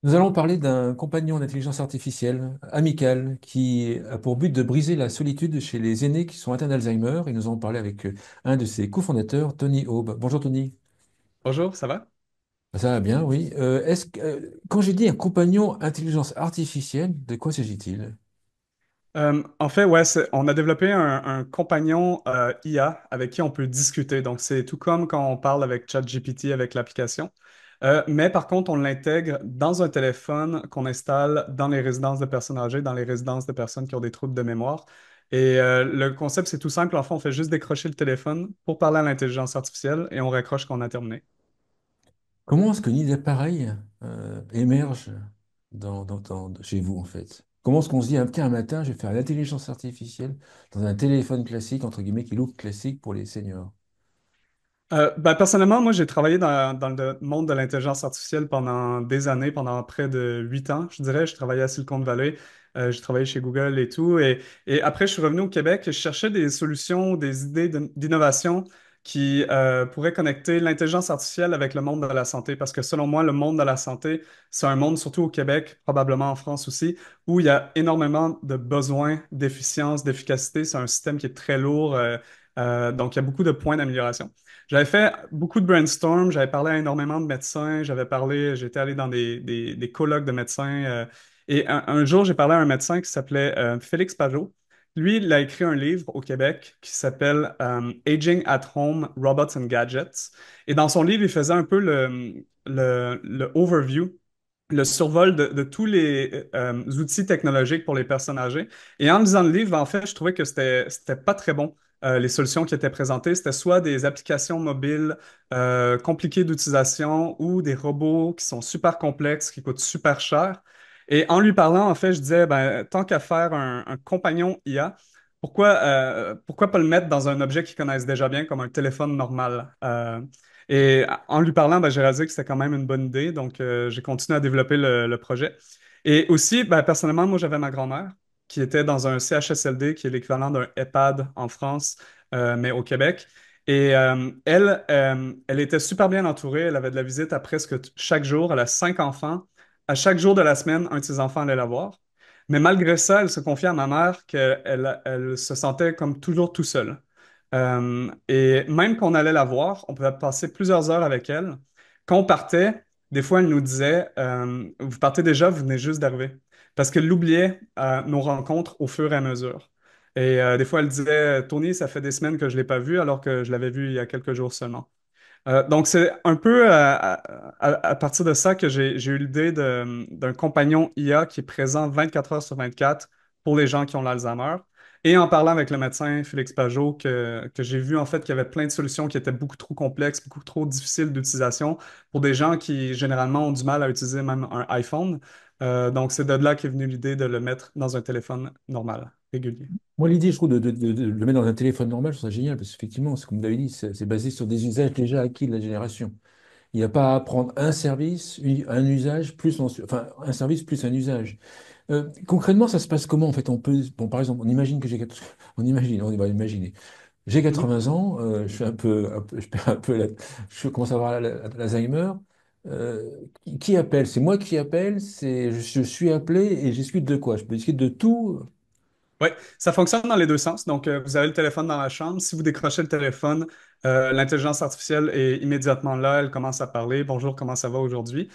Nous allons parler d'un compagnon d'intelligence artificielle amical qui a pour but de briser la solitude chez les aînés qui sont atteints d'Alzheimer. Et nous allons parler avec un de ses cofondateurs, Tony Aube. Bonjour Tony. Bonjour, ça va? Ça va bien, oui. Quand j'ai dit un compagnon intelligence artificielle, de quoi s'agit-il? En fait, ouais, on a développé un compagnon IA avec qui on peut discuter. Donc, c'est tout comme quand on parle avec ChatGPT avec l'application. Mais par contre, on l'intègre dans un téléphone qu'on installe dans les résidences de personnes âgées, dans les résidences de personnes qui ont des troubles de mémoire. Et le concept, c'est tout simple. En fait, on fait juste décrocher le téléphone pour parler à l'intelligence artificielle et on raccroche quand on a terminé. Comment est-ce que l'idée d'appareil émerge chez vous, en fait? Comment est-ce qu'on se dit, ah, tiens, un matin, je vais faire l'intelligence artificielle dans un téléphone classique, entre guillemets, qui look classique pour les seniors? Personnellement, moi, j'ai travaillé dans le monde de l'intelligence artificielle pendant des années, pendant près de 8 ans, je dirais. Je travaillais à Silicon Valley, j'ai travaillé chez Google et tout. Et après, je suis revenu au Québec et je cherchais des solutions, des idées d'innovation qui pourraient connecter l'intelligence artificielle avec le monde de la santé. Parce que selon moi, le monde de la santé, c'est un monde, surtout au Québec, probablement en France aussi, où il y a énormément de besoins d'efficience, d'efficacité. C'est un système qui est très lourd. Donc, il y a beaucoup de points d'amélioration. J'avais fait beaucoup de brainstorm, j'avais parlé à énormément de médecins, j'étais allé dans des colloques de médecins. Et un jour, j'ai parlé à un médecin qui s'appelait Félix Pajot. Lui, il a écrit un livre au Québec qui s'appelle Aging at Home, Robots and Gadgets. Et dans son livre, il faisait un peu le overview, le survol de tous les outils technologiques pour les personnes âgées. Et en lisant le livre, en fait, je trouvais que c'était pas très bon les solutions qui étaient présentées, c'était soit des applications mobiles compliquées d'utilisation ou des robots qui sont super complexes, qui coûtent super cher. Et en lui parlant, en fait, je disais, ben, tant qu'à faire un compagnon IA, pourquoi pas le mettre dans un objet qu'ils connaissent déjà bien, comme un téléphone normal? Et en lui parlant, ben, j'ai réalisé que c'était quand même une bonne idée, donc j'ai continué à développer le projet. Et aussi, ben, personnellement, moi, j'avais ma grand-mère qui était dans un CHSLD, qui est l'équivalent d'un EHPAD en France, mais au Québec. Et elle était super bien entourée. Elle avait de la visite à presque chaque jour. Elle a 5 enfants. À chaque jour de la semaine, un de ses enfants allait la voir. Mais malgré ça, elle se confiait à ma mère qu'elle se sentait comme toujours tout seule. Et même quand on allait la voir, on pouvait passer plusieurs heures avec elle. Quand on partait, des fois, elle nous disait, vous partez déjà, vous venez juste d'arriver. Parce qu'elle oubliait nos rencontres au fur et à mesure. Et des fois, elle disait, Tony, ça fait des semaines que je ne l'ai pas vu, alors que je l'avais vu il y a quelques jours seulement. Donc, c'est un peu à partir de ça que j'ai eu l'idée d'un compagnon IA qui est présent 24 heures sur 24 pour les gens qui ont l'Alzheimer. Et en parlant avec le médecin Félix Pajot, que j'ai vu en fait qu'il y avait plein de solutions qui étaient beaucoup trop complexes, beaucoup trop difficiles d'utilisation pour des gens qui généralement ont du mal à utiliser même un iPhone. Donc, c'est de là qu'est venue l'idée de le mettre dans un téléphone normal, régulier. Moi, l'idée, je trouve, de le mettre dans un téléphone normal, je trouve ça génial, parce qu'effectivement, c'est comme vous l'avez dit, c'est basé sur des usages déjà acquis de la génération. Il n'y a pas à apprendre un service, un usage, enfin, un service plus un usage. Concrètement, ça se passe comment, en fait? Bon, par exemple, on imagine que on va imaginer. J'ai Mhm. 80 ans, je suis je perds un peu je commence à avoir l'Alzheimer. Qui appelle? C'est moi qui appelle, je suis appelé et j'excute de quoi? Je peux discuter de tout. Oui, ça fonctionne dans les deux sens. Donc, vous avez le téléphone dans la chambre. Si vous décrochez le téléphone, l'intelligence artificielle est immédiatement là. Elle commence à parler. Bonjour, comment ça va aujourd'hui?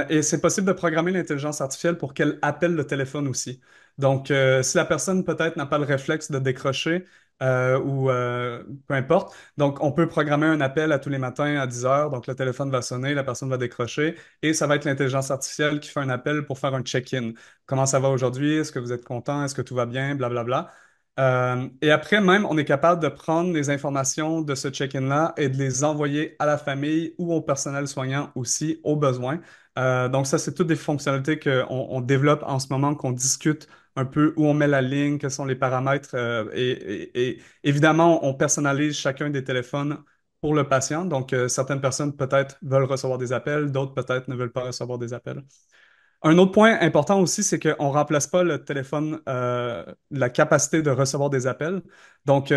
Et c'est possible de programmer l'intelligence artificielle pour qu'elle appelle le téléphone aussi. Donc, si la personne peut-être n'a pas le réflexe de décrocher ou peu importe, donc on peut programmer un appel à tous les matins à 10 heures. Donc, le téléphone va sonner, la personne va décrocher et ça va être l'intelligence artificielle qui fait un appel pour faire un check-in. Comment ça va aujourd'hui? Est-ce que vous êtes content? Est-ce que tout va bien? Blablabla. Et après, même, on est capable de prendre les informations de ce check-in-là et de les envoyer à la famille ou au personnel soignant aussi, au besoin. Donc ça, c'est toutes des fonctionnalités qu'on développe en ce moment, qu'on discute un peu où on met la ligne, quels sont les paramètres. Et évidemment, on personnalise chacun des téléphones pour le patient. Donc certaines personnes peut-être veulent recevoir des appels, d'autres peut-être ne veulent pas recevoir des appels. Un autre point important aussi, c'est qu'on ne remplace pas le téléphone, la capacité de recevoir des appels. Donc,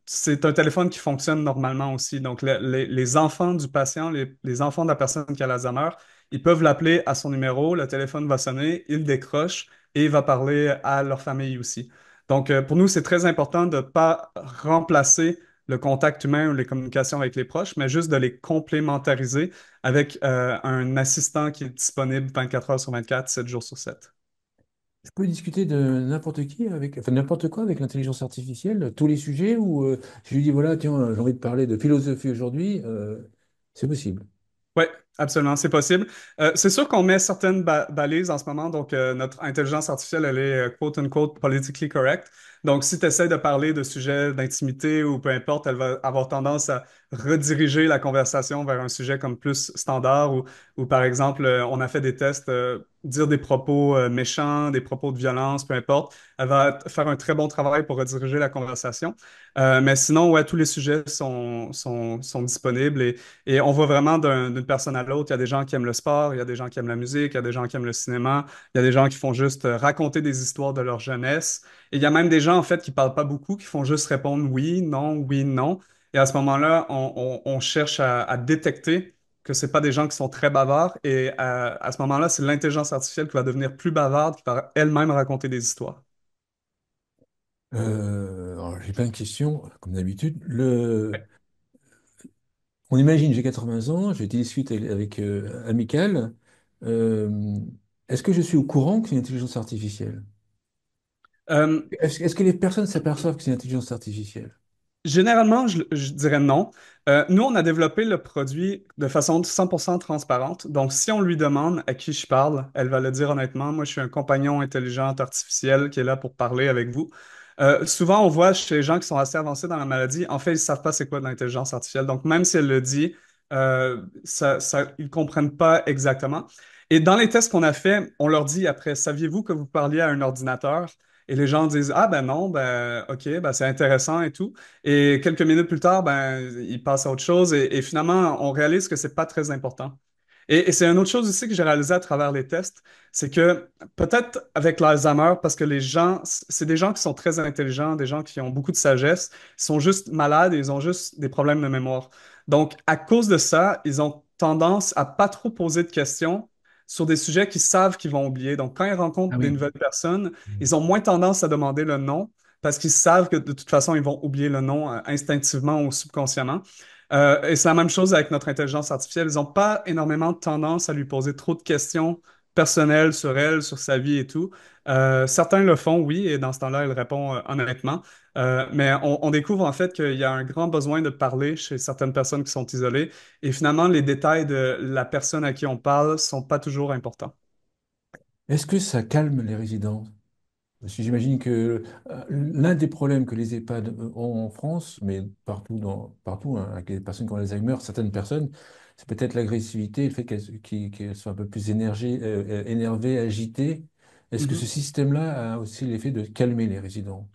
c'est un téléphone qui fonctionne normalement aussi. Donc, les enfants du patient, les enfants de la personne qui a l'Alzheimer, ils peuvent l'appeler à son numéro, le téléphone va sonner, il décroche et il va parler à leur famille aussi. Donc, pour nous, c'est très important de ne pas remplacer le contact humain ou les communications avec les proches, mais juste de les complémentariser avec un assistant qui est disponible 24 heures sur 24, 7 jours sur 7. Je peux discuter de n'importe qui avec, enfin n'importe quoi avec l'intelligence artificielle, tous les sujets, ou je lui dis, voilà, tiens, j'ai envie de parler de philosophie aujourd'hui, c'est possible. Oui, absolument, c'est possible. C'est sûr qu'on met certaines balises en ce moment, donc notre intelligence artificielle, elle est quote-unquote politically correct. Donc, si tu essaies de parler de sujets d'intimité ou peu importe, elle va avoir tendance à rediriger la conversation vers un sujet comme plus standard ou par exemple, on a fait des tests, dire des propos méchants, des propos de violence, peu importe. Elle va faire un très bon travail pour rediriger la conversation. Mais sinon, ouais, tous les sujets sont disponibles et on voit vraiment d'une personne à l'autre. Il y a des gens qui aiment le sport, il y a des gens qui aiment la musique, il y a des gens qui aiment le cinéma, il y a des gens qui font juste raconter des histoires de leur jeunesse. Et il y a même des gens, en fait, qui parlent pas beaucoup, qui font juste répondre oui, non. Et à ce moment-là, on cherche à détecter que c'est pas des gens qui sont très bavards. Et à ce moment-là, c'est l'intelligence artificielle qui va devenir plus bavarde, qui va elle-même raconter des histoires. Alors, j'ai plein de questions, comme d'habitude. On imagine, j'ai 80 ans, j'ai discuté avec Amical. Euh, Est-ce que je suis au courant que c'est une intelligence artificielle? Euh, Est-ce que les personnes s'aperçoivent que c'est une intelligence artificielle? Généralement, je dirais non. Nous, on a développé le produit de façon 100% transparente. Donc, si on lui demande à qui je parle, elle va le dire honnêtement. Moi, je suis un compagnon intelligent artificiel qui est là pour parler avec vous. Souvent, on voit chez les gens qui sont assez avancés dans la maladie, en fait, ils ne savent pas c'est quoi de l'intelligence artificielle. Donc, même si elle le dit, ils ne comprennent pas exactement. Et dans les tests qu'on a fait, on leur dit après, saviez-vous que vous parliez à un ordinateur? Et les gens disent, ah ben non, ben ok, ben c'est intéressant et tout. Et quelques minutes plus tard, ben, il passe à autre chose et finalement, on réalise que c'est pas très important. Et c'est une autre chose aussi que j'ai réalisé à travers les tests, c'est que peut-être avec l'Alzheimer, parce que les gens, c'est des gens qui sont très intelligents, des gens qui ont beaucoup de sagesse, ils sont juste malades et ils ont juste des problèmes de mémoire. Donc, à cause de ça, ils ont tendance à pas trop poser de questions sur des sujets qu'ils savent qu'ils vont oublier. Donc, quand ils rencontrent Ah des oui. nouvelles personnes, ils ont moins tendance à demander le nom parce qu'ils savent que de toute façon, ils vont oublier le nom instinctivement ou subconsciemment. Et c'est la même chose avec notre intelligence artificielle. Ils n'ont pas énormément de tendance à lui poser trop de questions personnelles sur elle, sur sa vie et tout. Certains le font, oui, et dans ce temps-là, elle répond honnêtement. Mais on découvre en fait qu'il y a un grand besoin de parler chez certaines personnes qui sont isolées. Et finalement, les détails de la personne à qui on parle sont pas toujours importants. Est-ce que ça calme les résidents? Parce que j'imagine que l'un des problèmes que les EHPAD ont en France, mais partout hein, avec les personnes qui ont Alzheimer, certaines personnes, c'est peut-être l'agressivité, le fait qu'elles soient un peu plus énervées, agitées. Est-ce que ce Mhm. système-là a aussi l'effet de calmer les résidents?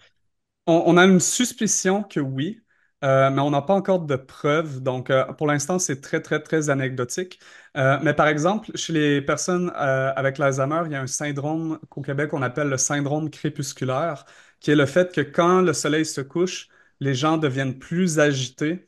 On a une suspicion que oui, mais on n'a pas encore de preuves. Donc, pour l'instant, c'est très, très, très anecdotique. Mais par exemple, chez les personnes avec l'Alzheimer, il y a un syndrome qu'au Québec, on appelle le syndrome crépusculaire, qui est le fait que quand le soleil se couche, les gens deviennent plus agités,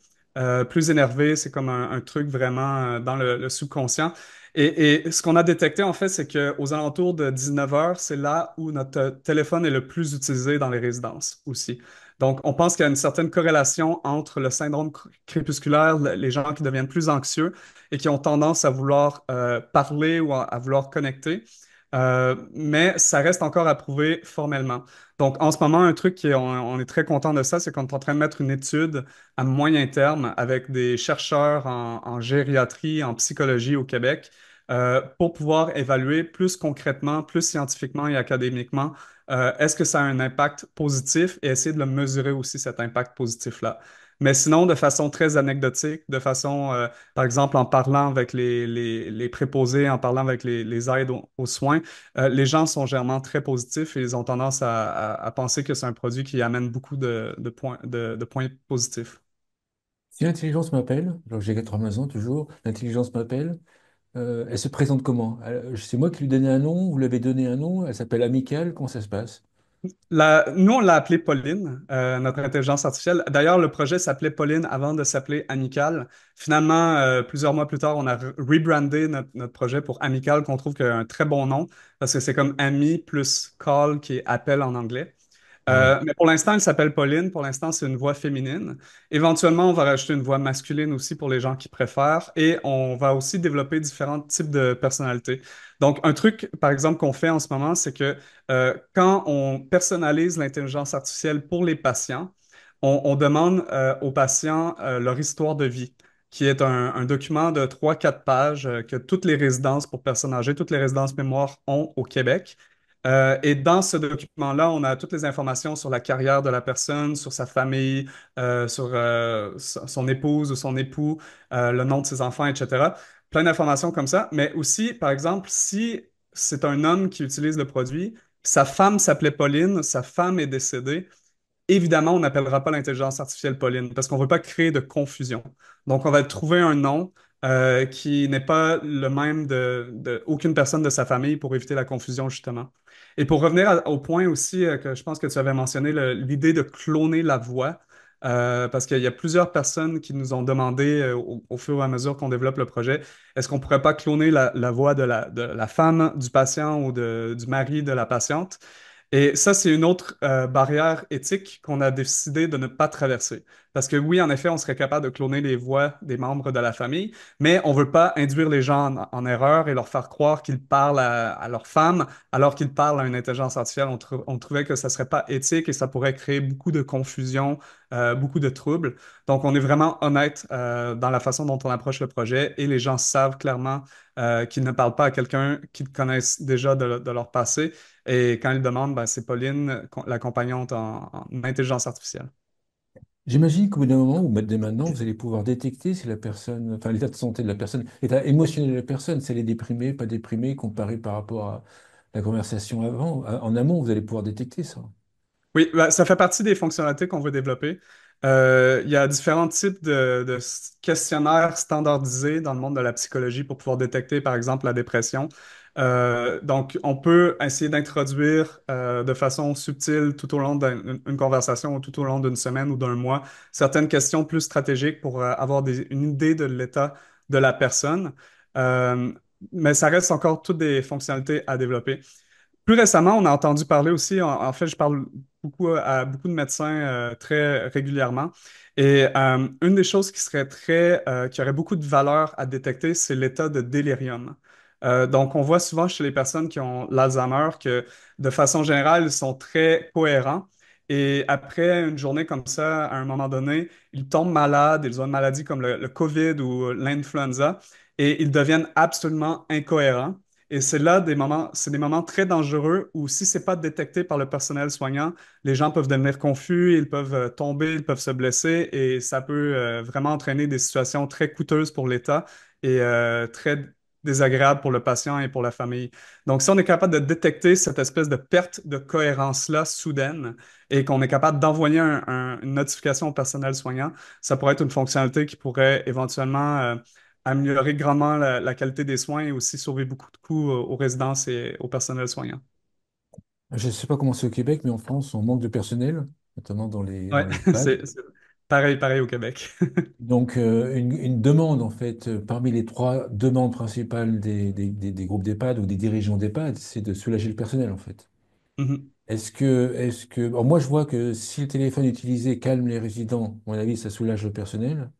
plus énervés. C'est comme un truc vraiment dans le subconscient. Et ce qu'on a détecté, en fait, c'est qu'aux alentours de 19 heures, c'est là où notre téléphone est le plus utilisé dans les résidences aussi. Donc, on pense qu'il y a une certaine corrélation entre le syndrome crépusculaire, les gens qui deviennent plus anxieux et qui ont tendance à vouloir parler ou à vouloir connecter. Mais ça reste encore à prouver formellement. Donc, en ce moment, un truc on est très content de ça, c'est qu'on est en train de mettre une étude à moyen terme avec des chercheurs en gériatrie, en psychologie au Québec, pour pouvoir évaluer plus concrètement, plus scientifiquement et académiquement, est-ce que ça a un impact positif et essayer de le mesurer aussi, cet impact positif-là. Mais sinon, de façon très anecdotique, de façon, par exemple, en parlant avec les préposés, en parlant avec les aides aux soins, les gens sont généralement très positifs et ils ont tendance à penser que c'est un produit qui amène beaucoup de points positifs. Si l'intelligence m'appelle, donc j'ai 80 ans toujours, l'intelligence m'appelle, elle se présente comment? C'est moi qui lui ai donné un nom, vous l'avez donné un nom, elle s'appelle Amicale, comment ça se passe? Nous, on l'a appelée Pauline, notre intelligence artificielle. D'ailleurs, le projet s'appelait Pauline avant de s'appeler Amical. Finalement, plusieurs mois plus tard, on a rebrandé notre projet pour Amical, qu'on trouve qu'il a un très bon nom, parce que c'est comme ami plus call, qui est appel en anglais. Ah oui. Mais pour l'instant, elle s'appelle Pauline. Pour l'instant, c'est une voix féminine. Éventuellement, on va rajouter une voix masculine aussi pour les gens qui préfèrent. Et on va aussi développer différents types de personnalités. Donc, un truc, par exemple, qu'on fait en ce moment, c'est que quand on personnalise l'intelligence artificielle pour les patients, on demande aux patients leur histoire de vie, qui est un document de 3-4 pages que toutes les résidences pour personnes âgées, toutes les résidences mémoire ont au Québec. Et dans ce document-là, on a toutes les informations sur la carrière de la personne, sur sa famille, sur son épouse ou son époux, le nom de ses enfants, etc. Plein d'informations comme ça. Mais aussi, par exemple, si c'est un homme qui utilise le produit, sa femme s'appelait Pauline, sa femme est décédée, évidemment, on n'appellera pas l'intelligence artificielle Pauline parce qu'on ne veut pas créer de confusion. Donc, on va trouver un nom qui n'est pas le même de aucune personne de sa famille pour éviter la confusion, justement. Et pour revenir au point aussi que je pense que tu avais mentionné, l'idée de cloner la voix, parce qu'il y a plusieurs personnes qui nous ont demandé au fur et à mesure qu'on développe le projet, est-ce qu'on ne pourrait pas cloner la voix de la femme du patient ou du mari de la patiente? Et ça, c'est une autre barrière éthique qu'on a décidé de ne pas traverser. Parce que oui, en effet, on serait capable de cloner les voix des membres de la famille, mais on ne veut pas induire les gens en erreur et leur faire croire qu'ils parlent à leur femme alors qu'ils parlent à une intelligence artificielle. On trouvait que ça ne serait pas éthique et ça pourrait créer beaucoup de confusion, beaucoup de troubles. Donc, on est vraiment honnête dans la façon dont on approche le projet et les gens savent clairement qu'ils ne parlent pas à quelqu'un qu'ils connaissent déjà de leur passé. Et quand ils demandent, ben, c'est Pauline, l'accompagnante en intelligence artificielle. J'imagine qu'au bout d'un moment, ou même dès maintenant, vous allez pouvoir détecter si la personne, enfin l'état de santé de la personne, l'état émotionnel de la personne, si elle est déprimée, pas déprimée, comparé par rapport à la conversation avant, en amont, vous allez pouvoir détecter ça. Oui, ben, ça fait partie des fonctionnalités qu'on veut développer. Il y a différents types de questionnaires standardisés dans le monde de la psychologie pour pouvoir détecter, par exemple, la dépression. Donc, on peut essayer d'introduire de façon subtile tout au long d'une conversation ou tout au long d'une semaine ou d'un mois certaines questions plus stratégiques pour avoir une idée de l'état de la personne. Euh, mais ça reste encore toutes des fonctionnalités à développer. Plus récemment, on a entendu parler aussi, en fait, je parle beaucoup à beaucoup de médecins très régulièrement. Et une des choses qui aurait beaucoup de valeur à détecter, c'est l'état de délirium. Donc, on voit souvent chez les personnes qui ont l'Alzheimer que, de façon générale, ils sont très cohérents. Et après une journée comme ça, à un moment donné, ils tombent malades, ils ont une maladie comme le COVID ou l'influenza, et ils deviennent absolument incohérents. Et c'est des moments très dangereux où si c'est pas détecté par le personnel soignant, les gens peuvent devenir confus, ils peuvent tomber, ils peuvent se blesser et ça peut vraiment entraîner des situations très coûteuses pour l'État et très désagréables pour le patient et pour la famille. Donc, si on est capable de détecter cette espèce de perte de cohérence-là soudaine et qu'on est capable d'envoyer une notification au personnel soignant, ça pourrait être une fonctionnalité qui pourrait éventuellement améliorer grandement la qualité des soins et aussi sauver beaucoup de coûts aux résidences et au personnel soignant. Je ne sais pas comment c'est au Québec, mais en France, on manque de personnel, notamment dans Ouais, les EHPAD. c'est pareil, pareil au Québec. Donc, une demande, en fait, parmi les trois demandes principales des groupes d'EHPAD ou des dirigeants d'EHPAD, c'est de soulager le personnel, en fait. Mhm. Alors moi, je vois que si le téléphone utilisé calme les résidents, à mon avis, ça soulage le personnel.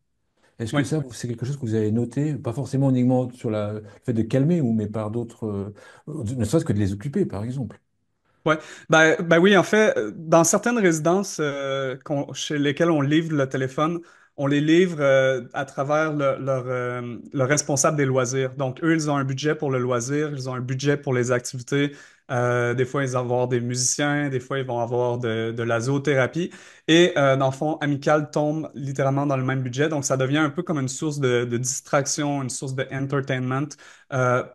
Est-ce que Ouais. ça, c'est quelque chose que vous avez noté, pas forcément uniquement sur le fait de calmer, ou mais par d'autres, ne serait-ce que de les occuper, par exemple? Ouais, ben oui, en fait, dans certaines résidences chez lesquelles on livre le téléphone, on les livre à travers leur responsable des loisirs. Donc, eux, ils ont un budget pour le loisir, ils ont un budget pour les activités. Des fois, ils vont avoir des musiciens, des fois, ils vont avoir de la zoothérapie. Et dans le fond, Amical tombe littéralement dans le même budget. Donc, ça devient un peu comme une source de distraction, une source de entertainment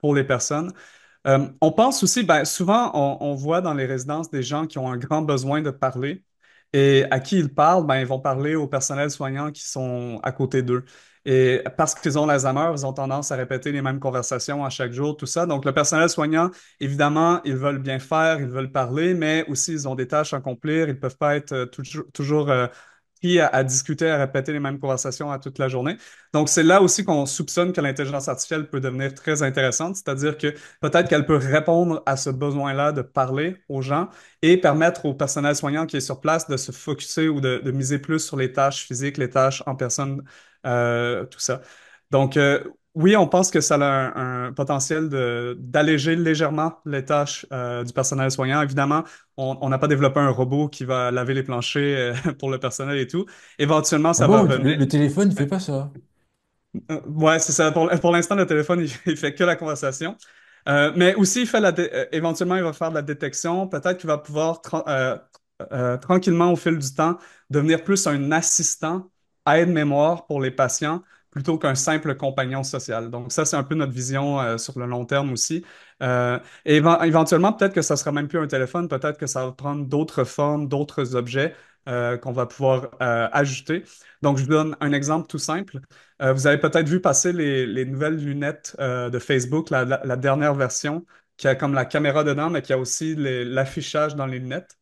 pour les personnes. On pense aussi, ben, souvent, on voit dans les résidences des gens qui ont un grand besoin de parler et à qui ils parlent, ben, ils vont parler au personnel soignant qui sont à côté d'eux. Et parce qu'ils ont l'Alzheimer, ils ont tendance à répéter les mêmes conversations à chaque jour, tout ça. Donc, le personnel soignant, évidemment, ils veulent bien faire, ils veulent parler, mais aussi ils ont des tâches à accomplir. Ils ne peuvent pas être toujours pris à discuter, à répéter les mêmes conversations à toute la journée. Donc, c'est là aussi qu'on soupçonne que l'intelligence artificielle peut devenir très intéressante, c'est-à-dire que peut-être qu'elle peut répondre à ce besoin-là de parler aux gens et permettre au personnel soignant qui est sur place de se focuser ou de miser plus sur les tâches physiques, les tâches en personne, tout ça. Donc, oui, on pense que ça a un potentiel d'alléger légèrement les tâches du personnel soignant. Évidemment, on n'a pas développé un robot qui va laver les planchers pour le personnel et tout. Éventuellement, Ah ça va bon, venir. le téléphone ne fait pas ça. Ouais, c'est ça. Pour l'instant, le téléphone, il fait que la conversation. Mais aussi, éventuellement, il va faire de la détection. Peut-être qu'il va pouvoir tranquillement, au fil du temps, devenir plus un assistant aide-mémoire pour les patients plutôt qu'un simple compagnon social. Donc, ça, c'est un peu notre vision sur le long terme aussi. Et éventuellement, peut-être que ça sera même plus un téléphone. Peut-être que ça va prendre d'autres formes, d'autres objets qu'on va pouvoir ajouter. Donc, je vous donne un exemple tout simple. Vous avez peut-être vu passer les nouvelles lunettes de Facebook, la dernière version, qui a comme la caméra dedans, mais qui a aussi l'affichage dans les lunettes.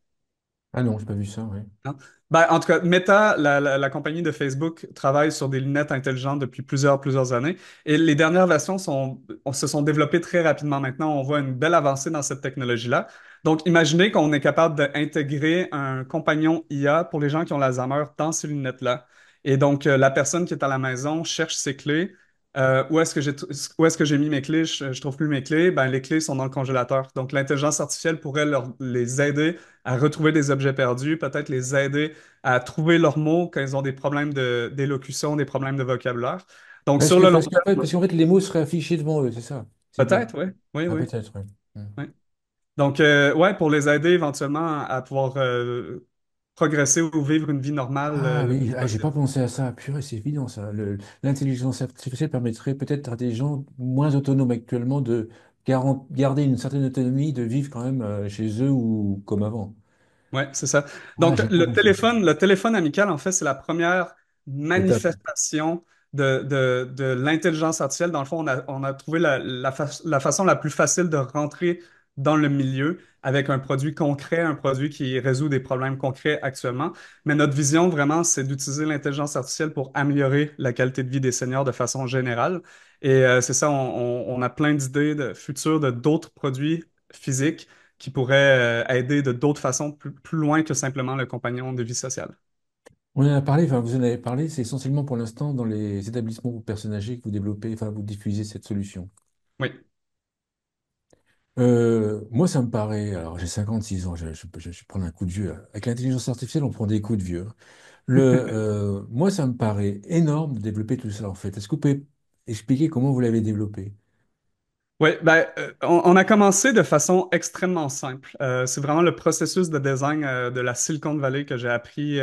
Ah non, j'ai pas vu ça, ouais. Non? Ben, en tout cas, Meta, la compagnie de Facebook, travaille sur des lunettes intelligentes depuis plusieurs années. Et les dernières versions se sont développées très rapidement. Maintenant, on voit une belle avancée dans cette technologie-là. Donc, imaginez qu'on est capable d'intégrer un compagnon IA pour les gens qui ont l'Alzheimer dans ces lunettes-là. Et donc, la personne qui est à la maison cherche ses clés. Où est-ce que j'ai mis mes clés? Je trouve plus mes clés. Ben, les clés sont dans le congélateur. Donc, l'intelligence artificielle pourrait les aider à retrouver des objets perdus, peut-être les aider à trouver leurs mots quand ils ont des problèmes d'élocution, des problèmes de vocabulaire. Donc, sur le long terme, Parce qu'en fait, les mots seraient affichés devant eux, c'est ça. C'est bien. peut-être, oui, oui, Ah, oui. peut-être, ouais. Hmm. Oui. Donc, ouais, pour les aider éventuellement à pouvoir progresser ou vivre une vie normale Ah le oui, plus ah, j'ai possible. pas pensé à ça. Purée, c'est évident ça. L'intelligence artificielle permettrait peut-être à des gens moins autonomes actuellement de garder une certaine autonomie, de vivre quand même chez eux ou comme avant. Ouais, c'est ça. Ah, Donc, j'ai pas pensé à ça. le téléphone amical, en fait, c'est la première Étape. manifestation de l'intelligence artificielle. Dans le fond, on a trouvé la façon la plus facile de rentrer dans le milieu avec un produit concret, un produit qui résout des problèmes concrets actuellement. Mais notre vision, vraiment, c'est d'utiliser l'intelligence artificielle pour améliorer la qualité de vie des seniors de façon générale. Et c'est ça, on a plein d'idées de futures de d'autres produits physiques qui pourrait aider de d'autres façons plus loin que simplement le compagnon de vie sociale. On en a parlé, enfin, vous en avez parlé, c'est essentiellement pour l'instant dans les établissements pour personnes âgées que vous développez, enfin, vous diffusez cette solution. Oui. Moi, ça me paraît, alors j'ai 56 ans, je prends un coup de vieux, là. Avec l'intelligence artificielle, on prend des coups de vieux, hein. Moi, ça me paraît énorme de développer tout ça, en fait. Est-ce que vous pouvez expliquer comment vous l'avez développé? Oui, ben, on a commencé de façon extrêmement simple. C'est vraiment le processus de design de la Silicon Valley que j'ai appris.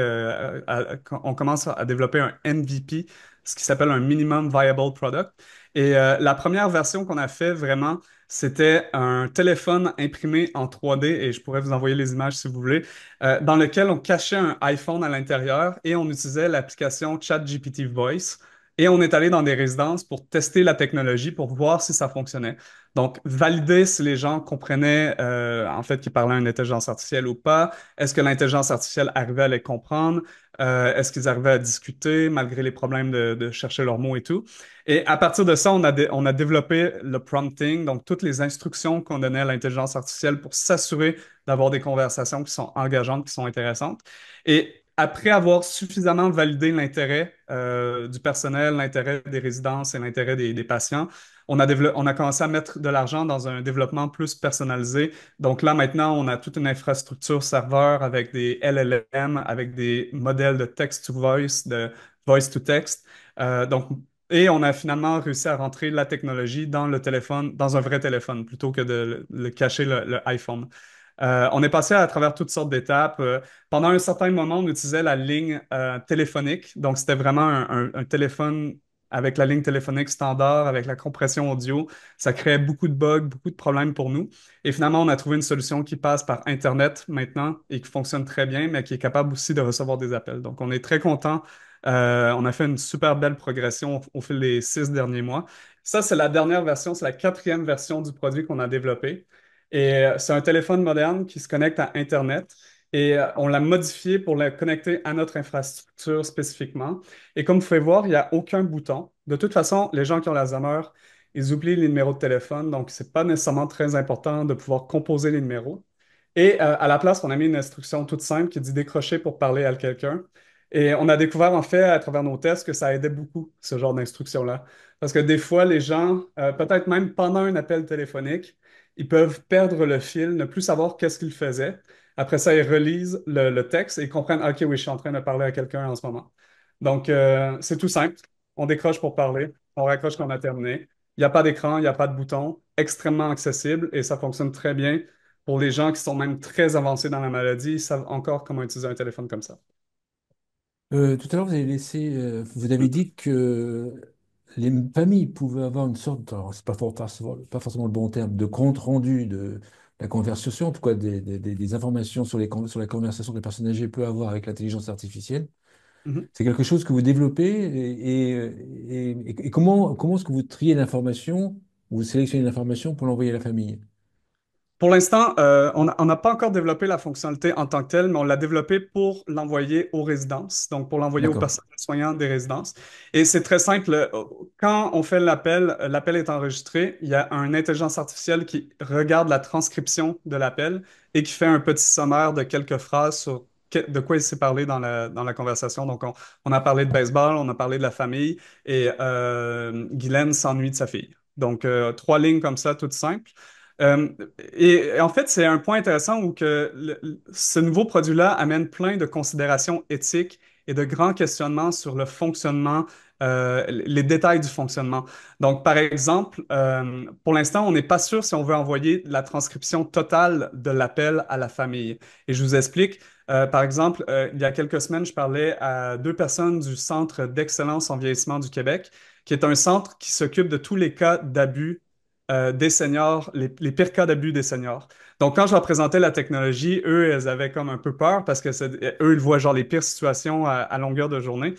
Quand on commence à développer un MVP, ce qui s'appelle un Minimum Viable Product. Et la première version qu'on a fait vraiment, c'était un téléphone imprimé en 3D, et je pourrais vous envoyer les images si vous voulez, dans lequel on cachait un iPhone à l'intérieur et on utilisait l'application ChatGPT Voice. Et on est allé dans des résidences pour tester la technologie, pour voir si ça fonctionnait. Donc, valider si les gens comprenaient, en fait, qu'ils parlaient une intelligence artificielle ou pas. Est-ce que l'intelligence artificielle arrivait à les comprendre? Est-ce qu'ils arrivaient à discuter malgré les problèmes de chercher leurs mots et tout? Et à partir de ça, on a développé le prompting, donc toutes les instructions qu'on donnait à l'intelligence artificielle pour s'assurer d'avoir des conversations qui sont engageantes, qui sont intéressantes. Et après avoir suffisamment validé l'intérêt du personnel, l'intérêt des résidences et l'intérêt des patients, on a commencé à mettre de l'argent dans un développement plus personnalisé. Donc là, maintenant, on a toute une infrastructure serveur avec des LLM, avec des modèles de text-to-voice, de voice-to-text. Donc, et on a finalement réussi à rentrer la technologie dans le téléphone, dans un vrai téléphone, plutôt que de le cacher le iPhone. On est passé à travers toutes sortes d'étapes. Pendant un certain moment, on utilisait la ligne téléphonique. Donc, c'était vraiment un téléphone avec la ligne téléphonique standard, avec la compression audio. Ça créait beaucoup de bugs, beaucoup de problèmes pour nous. Et finalement, on a trouvé une solution qui passe par Internet maintenant et qui fonctionne très bien, mais qui est capable aussi de recevoir des appels. Donc, on est très content On a fait une super belle progression au fil des 6 derniers mois. Ça, c'est la dernière version, c'est la quatrième version du produit qu'on a développé. Et c'est un téléphone moderne qui se connecte à Internet. Et on l'a modifié pour le connecter à notre infrastructure spécifiquement. Et comme vous pouvez voir, il n'y a aucun bouton. De toute façon, les gens qui ont l'Alzheimer, ils oublient les numéros de téléphone, donc c'est pas nécessairement très important de pouvoir composer les numéros. Et à la place, on a mis une instruction toute simple qui dit décrocher pour parler à quelqu'un. Et on a découvert en fait à travers nos tests que ça aidait beaucoup, ce genre d'instruction-là. Parce que des fois, les gens, peut-être même pendant un appel téléphonique, ils peuvent perdre le fil, ne plus savoir qu'est-ce qu'ils faisaient. Après ça, ils relisent le texte et ils comprennent, OK, oui, je suis en train de parler à quelqu'un en ce moment. Donc, c'est tout simple. On décroche pour parler, on raccroche quand on a terminé. Il n'y a pas d'écran, il n'y a pas de bouton, extrêmement accessible et ça fonctionne très bien pour les gens qui sont même très avancés dans la maladie, ils savent encore comment utiliser un téléphone comme ça. Tout à l'heure, vous avez dit que les familles pouvaient avoir une sorte, alors c'est pas forcément le bon terme, de compte rendu de la conversation, en tout cas des informations sur sur la conversation que les personnes âgées peuvent avoir avec l'intelligence artificielle. Mhm. C'est quelque chose que vous développez et comment est-ce que vous triez l'information ou vous sélectionnez l'information pour l'envoyer à la famille? Pour l'instant, on n'a pas encore développé la fonctionnalité en tant que telle, mais on l'a développée pour l'envoyer aux résidences, donc pour l'envoyer aux D'accord. personnels soignants des résidences. Et c'est très simple. Quand on fait l'appel est enregistré, il y a une intelligence artificielle qui regarde la transcription de l'appel et qui fait un petit sommaire de quelques phrases sur de quoi il s'est parlé dans la conversation. Donc, on a parlé de baseball, on a parlé de la famille et Guylaine s'ennuie de sa fille. Donc, 3 lignes comme ça, toutes simples. Euh, et en fait, c'est un point intéressant où ce nouveau produit-là amène plein de considérations éthiques et de grands questionnements sur le fonctionnement, les détails du fonctionnement. Donc, par exemple, pour l'instant, on n'est pas sûr si on veut envoyer la transcription totale de l'appel à la famille. Et je vous explique. Par exemple, il y a quelques semaines, je parlais à 2 personnes du Centre d'excellence en vieillissement du Québec, qui est un centre qui s'occupe de tous les cas d'abus des seniors, les pires cas d'abus des seniors. Donc, quand je leur présentais la technologie, eux, elles avaient comme un peu peur parce que eux, ils voient genre les pires situations à longueur de journée.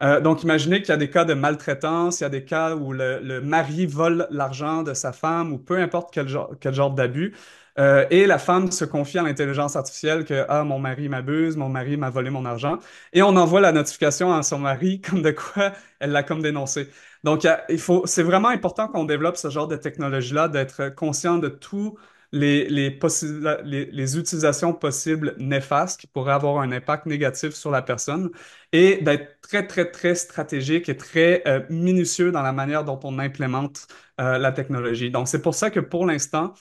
Donc, imaginez qu'il y a des cas de maltraitance, il y a des cas où le mari vole l'argent de sa femme ou peu importe quel genre d'abus. Et la femme se confie à l'intelligence artificielle que ah, mon mari m'abuse, mon mari m'a volé mon argent. Et on envoie la notification à son mari comme de quoi elle l'a comme dénoncé. Donc, c'est vraiment important qu'on développe ce genre de technologie-là, d'être conscient de tous les utilisations possibles néfastes qui pourraient avoir un impact négatif sur la personne et d'être très, très, très stratégique et très minutieux dans la manière dont on implémente la technologie. Donc, c'est pour ça que pour l'instant,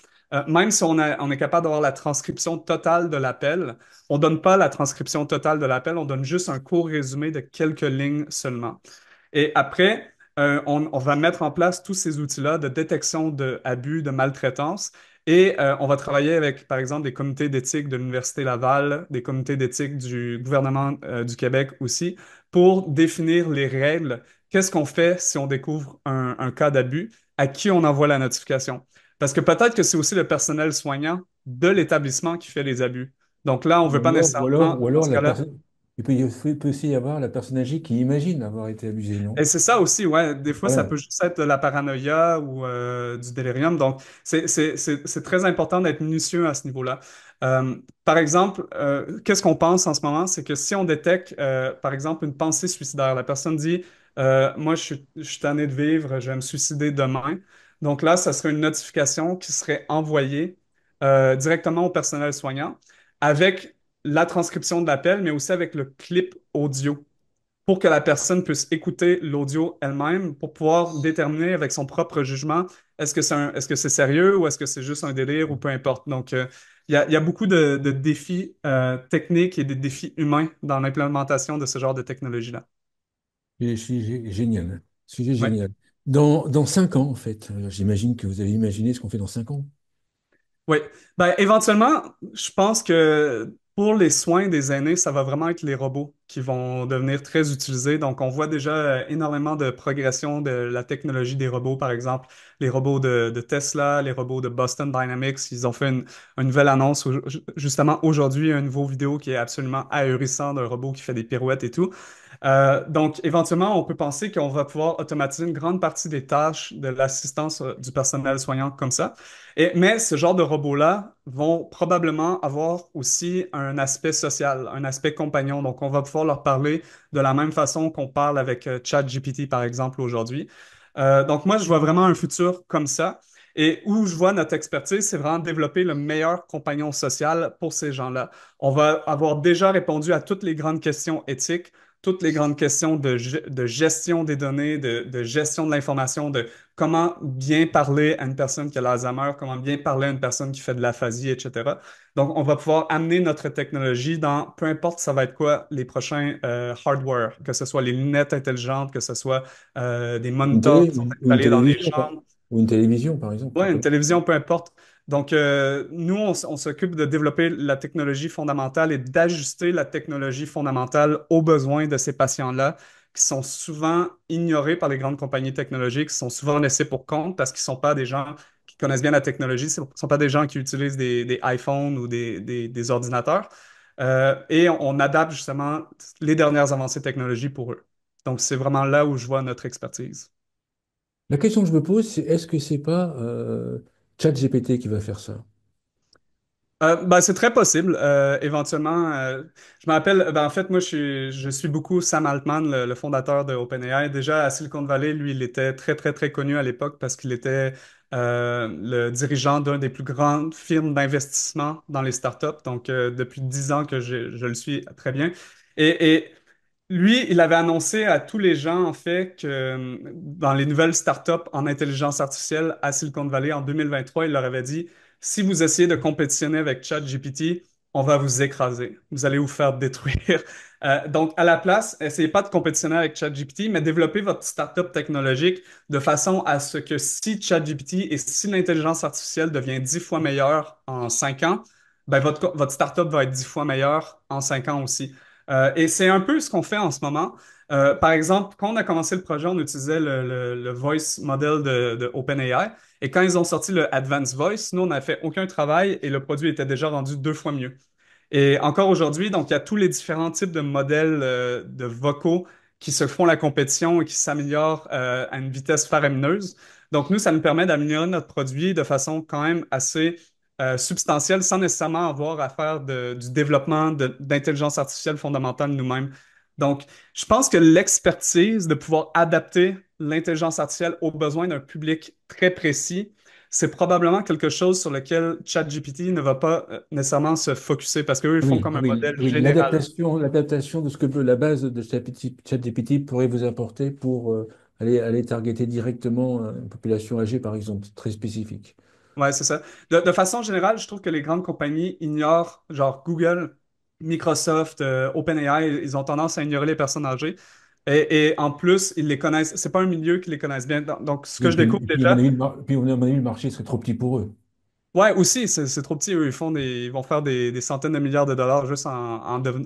même si on est capable d'avoir la transcription totale de l'appel, on ne donne pas la transcription totale de l'appel, on donne juste un court résumé de quelques lignes seulement. Et après, on va mettre en place tous ces outils-là de détection d'abus, de maltraitance. Et on va travailler avec, par exemple, des comités d'éthique de l'Université Laval, des comités d'éthique du gouvernement du Québec aussi, pour définir les règles. Qu'est-ce qu'on fait si on découvre un cas d'abus? À qui on envoie la notification? Parce que peut-être que c'est aussi le personnel soignant de l'établissement qui fait les abus. Donc là, on ne veut pas nécessairement, Ou dans alors ce la cas-là, personne, il peut aussi y avoir la personne âgée qui imagine avoir été abusée, non? et c'est ça aussi, ouais. Des fois, ça Voilà. peut juste être de la paranoïa ou du délirium. Donc, c'est très important d'être minutieux à ce niveau-là. Par exemple, qu'est-ce qu'on pense en ce moment? C'est que si on détecte, par exemple, une pensée suicidaire, la personne dit, moi, je suis tanné de vivre, je vais me suicider demain. Donc là, ça serait une notification qui serait envoyée directement au personnel soignant avec la transcription de l'appel, mais aussi avec le clip audio pour que la personne puisse écouter l'audio elle-même pour pouvoir déterminer avec son propre jugement est-ce que c'est sérieux ou est-ce que c'est juste un délire ou peu importe. Donc, il y a beaucoup de défis techniques et des défis humains dans l'implémentation de ce genre de technologie-là. Génial. Sujet Oui. génial. Dans 5 ans, en fait, j'imagine que vous avez imaginé ce qu'on fait dans 5 ans. Oui. Ben, éventuellement, je pense que pour les soins des aînés, ça va vraiment être les robots qui vont devenir très utilisés. Donc, on voit déjà énormément de progression de la technologie des robots, par exemple, les robots de Tesla, les robots de Boston Dynamics. Ils ont fait une nouvelle annonce justement aujourd'hui, un nouveau vidéo qui est absolument ahurissant d'un robot qui fait des pirouettes et tout. Donc, éventuellement, on peut penser qu'on va pouvoir automatiser une grande partie des tâches de l'assistance du personnel soignant comme ça. Mais ce genre de robots-là vont probablement avoir aussi un aspect social, un aspect compagnon. Donc, on va pouvoir leur parler de la même façon qu'on parle avec ChatGPT, par exemple, aujourd'hui. Donc, moi, je vois vraiment un futur comme ça. Et où je vois notre expertise, c'est vraiment développer le meilleur compagnon social pour ces gens-là. On va avoir déjà répondu à toutes les grandes questions éthiques, toutes les grandes questions de gestion des données, de gestion de l'information, de comment bien parler à une personne qui a l'Alzheimer, comment bien parler à une personne qui fait de l'aphasie, etc. Donc, on va pouvoir amener notre technologie dans, peu importe ça va être quoi, les prochains hardware, que ce soit les lunettes intelligentes, que ce soit des Une moniteurs télé, qui sont ou une installés dans les télévision, chambres. ou une télévision, par exemple, Ouais, une pourquoi pas. télévision, peu importe. Donc, nous, on s'occupe de développer la technologie fondamentale et d'ajuster la technologie fondamentale aux besoins de ces patients-là, qui sont souvent ignorés par les grandes compagnies technologiques, qui sont souvent laissés pour compte parce qu'ils ne sont pas des gens qui connaissent bien la technologie, ce ne sont pas des gens qui utilisent des iPhones ou des ordinateurs. Et on adapte justement les dernières avancées technologiques pour eux. Donc, c'est vraiment là où je vois notre expertise. La question que je me pose, c'est est-ce que c'est pas ChatGPT qui va faire ça? Ben, c'est très possible. Éventuellement, je me rappelle, ben, en fait, moi, je suis beaucoup Sam Altman, le fondateur de OpenAI. Déjà, à Silicon Valley, lui, il était très, très, très connu à l'époque parce qu'il était le dirigeant d'un des plus grandes firmes d'investissement dans les startups. Donc, depuis 10 ans que je le suis très bien. Et lui, il avait annoncé à tous les gens, en fait, que dans les nouvelles startups en intelligence artificielle à Silicon Valley en 2023, il leur avait dit, si vous essayez de compétitionner avec ChatGPT, on va vous écraser. Vous allez vous faire détruire. Donc, à la place, essayez pas de compétitionner avec ChatGPT, mais développez votre startup technologique de façon à ce que si ChatGPT et si l'intelligence artificielle devient 10 fois meilleure en 5 ans, ben votre startup va être 10 fois meilleure en 5 ans aussi. Et c'est un peu ce qu'on fait en ce moment. Par exemple, quand on a commencé le projet, on utilisait le voice model de OpenAI. Et quand ils ont sorti le Advanced Voice, nous, on n'a fait aucun travail et le produit était déjà rendu 2 fois mieux. Et encore aujourd'hui, donc, il y a tous les différents types de modèles de vocaux qui se font la compétition et qui s'améliorent à une vitesse faramineuse. Donc, nous, ça nous permet d'améliorer notre produit de façon quand même assez substantielle sans nécessairement avoir à faire du développement d'intelligence artificielle fondamentale nous-mêmes. Donc, je pense que l'expertise de pouvoir adapter l'intelligence artificielle aux besoins d'un public très précis, c'est probablement quelque chose sur lequel ChatGPT ne va pas nécessairement se focuser parce qu'eux, ils font Oui, comme un oui, modèle oui, général. l'adaptation de ce que la base de ChatGPT pourrait vous apporter pour aller targeter directement une population âgée, par exemple, très spécifique. Ouais, c'est ça. De façon générale, je trouve que les grandes compagnies ignorent, genre Google, Microsoft, OpenAI, ils ont tendance à ignorer les personnes âgées. Et en plus, ils les connaissent. C'est pas un milieu qu'ils les connaissent bien. Donc, ce que Oui, je découvre et puis, à mon déjà, avis, puis, à mon avis, le marché serait trop petit pour eux. ouais, aussi, c'est trop petit. Eux, ils vont faire des centaines de milliards de dollars juste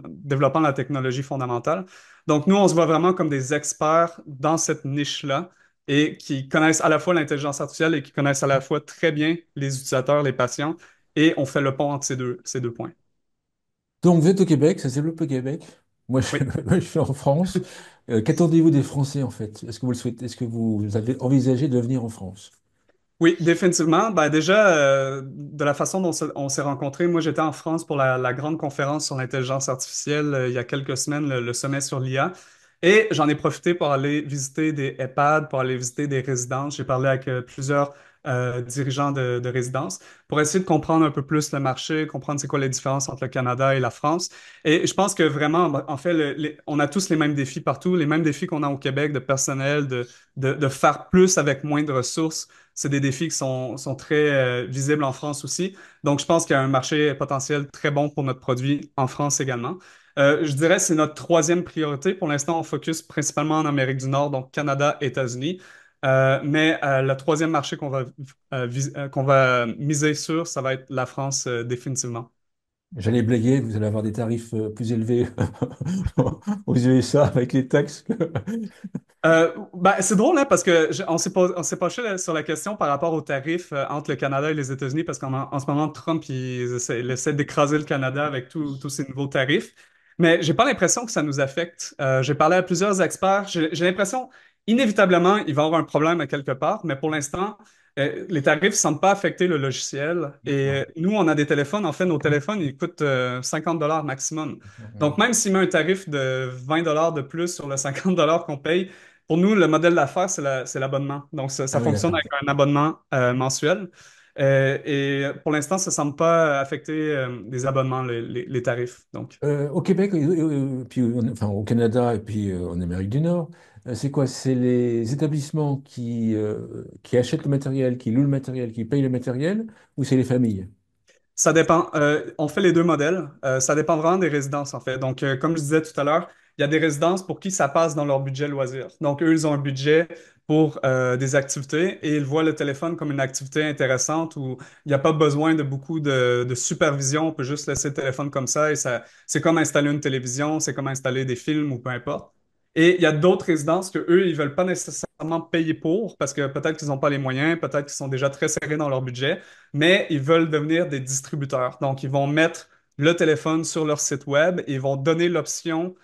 développant la technologie fondamentale. Donc, nous, on se voit vraiment comme des experts dans cette niche-là et qui connaissent à la fois l'intelligence artificielle et qui connaissent à la fois très bien les utilisateurs, les patients. Et on fait le pont entre ces deux points. Donc, vous êtes au Québec, ça se développe au Québec. Moi, Oui. je suis en France. Qu'attendez-vous des Français, en fait? Est-ce que vous le souhaitez, est-ce que vous avez envisagé de venir en France? Oui, définitivement. Ben déjà, de la façon dont on s'est rencontrés, moi j'étais en France pour la grande conférence sur l'intelligence artificielle il y a quelques semaines, le sommet sur l'IA. Et j'en ai profité pour aller visiter des EHPAD, pour aller visiter des résidences. J'ai parlé avec plusieurs dirigeants de résidences pour essayer de comprendre un peu plus le marché, comprendre c'est quoi les différences entre le Canada et la France. Et je pense que vraiment, en fait, on a tous les mêmes défis partout, les mêmes défis qu'on a au Québec de personnel, de faire plus avec moins de ressources. C'est des défis qui sont très visibles en France aussi. Donc, je pense qu'il y a un marché potentiel très bon pour notre produit en France également. Je dirais que c'est notre troisième priorité. Pour l'instant, on focus principalement en Amérique du Nord, donc Canada, États-Unis. Mais le troisième marché qu'on va miser sur, ça va être la France définitivement. J'allais blaguer, vous allez avoir des tarifs plus élevés aux USA avec les taxes. Ben, c'est drôle, hein, parce que on s'est penché sur la question par rapport aux tarifs entre le Canada et les États-Unis, parce qu'en ce moment, Trump il essaie d'écraser le Canada avec tous ces nouveaux tarifs. Mais j'ai pas l'impression que ça nous affecte. J'ai parlé à plusieurs experts. J'ai l'impression, inévitablement, il va y avoir un problème à quelque part, mais pour l'instant, les tarifs ne semblent pas affecter le logiciel. Et D'accord. nous, on a des téléphones. En fait, nos téléphones, ils coûtent 50 dollars maximum. Donc, même s'il met un tarif de 20 dollars de plus sur le 50 dollars qu'on paye, pour nous, le modèle d'affaires, c'est l'abonnement. Donc, ça Ah oui, fonctionne d'accord. avec un abonnement mensuel. Et pour l'instant, ça ne semble pas affecter les abonnements, les tarifs. Donc, Au Québec, puis enfin, au Canada et puis en Amérique du Nord, c'est quoi? C'est les établissements qui achètent le matériel, qui louent le matériel, qui payent le matériel, ou c'est les familles? ça dépend. On fait les deux modèles. Ça dépend vraiment des résidences, en fait. Donc, comme je disais tout à l'heure, il y a des résidences pour qui ça passe dans leur budget loisir. Donc, eux, ils ont un budget pour des activités et ils voient le téléphone comme une activité intéressante où il n'y a pas besoin de beaucoup de supervision. On peut juste laisser le téléphone comme ça et ça, c'est comme installer une télévision, c'est comme installer des films ou peu importe. Et il y a d'autres résidences que eux, ils veulent pas nécessairement payer pour parce que peut-être qu'ils n'ont pas les moyens, peut-être qu'ils sont déjà très serrés dans leur budget, mais ils veulent devenir des distributeurs. Donc, ils vont mettre le téléphone sur leur site web et ils vont donner l'option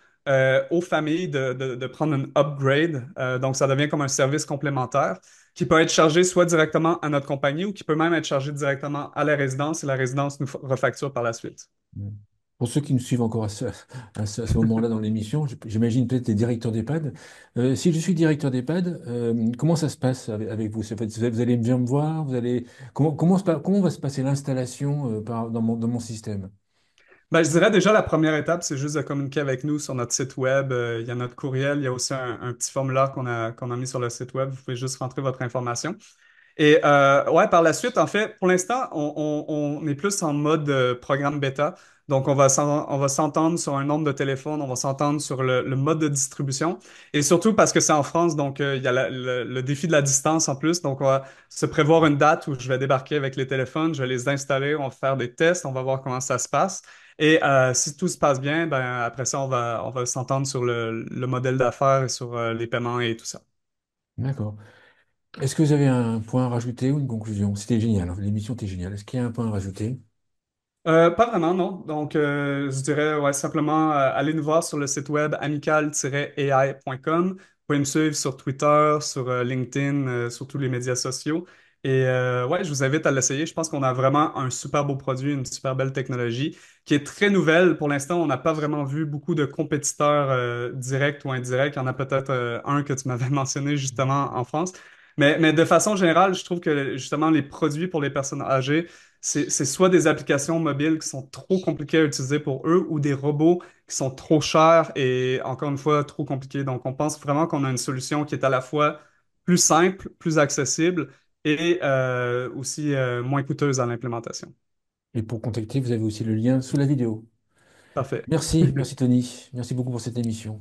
aux familles de prendre un upgrade. Donc, ça devient comme un service complémentaire qui peut être chargé soit directement à notre compagnie ou qui peut même être chargé directement à la résidence et la résidence nous refacture par la suite. Mm. Pour ceux qui nous suivent encore à ce moment-là dans l'émission, j'imagine peut-être les directeurs d'EHPAD. Si je suis directeur d'EHPAD, comment ça se passe avec vous? Vous allez venir me voir, comment va se passer l'installation dans mon système? Ben, je dirais déjà la première étape, c'est juste de communiquer avec nous sur notre site web. Il y a notre courriel, il y a aussi un petit formulaire qu'on a mis sur le site web. Vous pouvez juste rentrer votre information. Et ouais, par la suite, en fait, pour l'instant, on est plus en mode programme bêta. Donc, on va s'entendre sur un nombre de téléphones, on va s'entendre sur le mode de distribution. Et surtout parce que c'est en France, donc il y a le défi de la distance en plus. Donc, on va se prévoir une date où je vais débarquer avec les téléphones, je vais les installer, on va faire des tests, on va voir comment ça se passe. Et si tout se passe bien, ben, après ça, on va s'entendre sur le modèle d'affaires et sur les paiements et tout ça. D'accord. Est-ce que vous avez un point à rajouter ou une conclusion? C'était génial, hein, l'émission était géniale. Est-ce qu'il y a un point à rajouter? Pas vraiment, non. Donc, je dirais ouais, simplement allez nous voir sur le site web amical-ai.com. Vous pouvez me suivre sur Twitter, sur LinkedIn, sur tous les médias sociaux. Et ouais, je vous invite à l'essayer. Je pense qu'on a vraiment un super beau produit, une super belle technologie qui est très nouvelle. Pour l'instant, on n'a pas vraiment vu beaucoup de compétiteurs directs ou indirects. Il y en a peut-être un que tu m'avais mentionné justement en France. Mais de façon générale, je trouve que justement les produits pour les personnes âgées, c'est soit des applications mobiles qui sont trop compliquées à utiliser pour eux ou des robots qui sont trop chers et encore une fois trop compliqués. Donc, on pense vraiment qu'on a une solution qui est à la fois plus simple, plus accessible et aussi moins coûteuse à l'implémentation. Et pour contacter, vous avez aussi le lien sous la vidéo. Parfait. Merci Tony. Merci beaucoup pour cette émission.